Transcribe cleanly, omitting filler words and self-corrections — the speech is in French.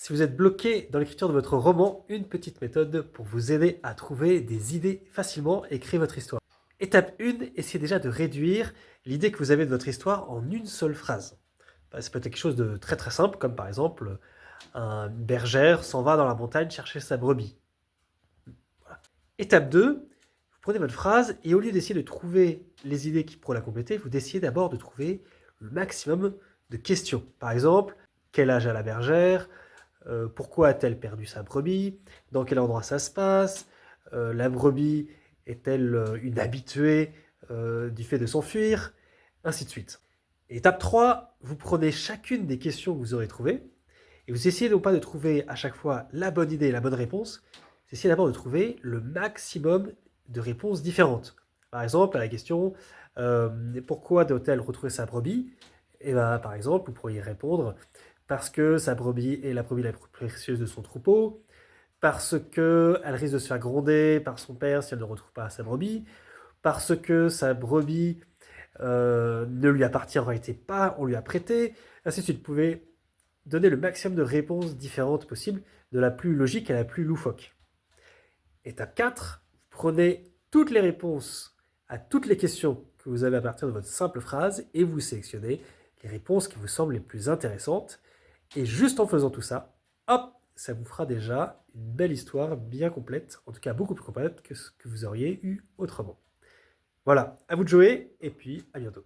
Si vous êtes bloqué dans l'écriture de votre roman, une petite méthode pour vous aider à trouver des idées facilement et écrire votre histoire. Étape 1, essayez déjà de réduire l'idée que vous avez de votre histoire en une seule phrase. Ça peut être quelque chose de très très simple, comme par exemple, une bergère s'en va dans la montagne chercher sa brebis. Voilà. Étape 2, vous prenez votre phrase et au lieu d'essayer de trouver les idées qui pourraient la compléter, vous essayez d'abord de trouver le maximum de questions. Par exemple, quel âge a la bergère? Pourquoi a-t-elle perdu sa brebis? Dans quel endroit ça se passe? La brebis est-elle une habituée du fait de s'enfuir? Ainsi de suite. Étape 3, vous prenez chacune des questions que vous aurez trouvées et vous essayez non pas de trouver à chaque fois la bonne idée et la bonne réponse, vous essayez d'abord de trouver le maximum de réponses différentes. Par exemple, à la question pourquoi doit-elle retrouver sa brebis? Et ben, par exemple, vous pourriez répondre parce que sa brebis est la brebis la plus précieuse de son troupeau, parce qu'elle risque de se faire gronder par son père si elle ne retrouve pas sa brebis, parce que sa brebis ne lui appartient en réalité pas, on lui a prêté, ainsi de suite. Vous pouvez donner le maximum de réponses différentes possibles, de la plus logique à la plus loufoque. Étape 4, vous prenez toutes les réponses à toutes les questions que vous avez à partir de votre simple phrase et vous sélectionnez les réponses qui vous semblent les plus intéressantes. Et juste en faisant tout ça, hop, ça vous fera déjà une belle histoire bien complète, en tout cas beaucoup plus complète que ce que vous auriez eu autrement. Voilà, à vous de jouer et puis à bientôt.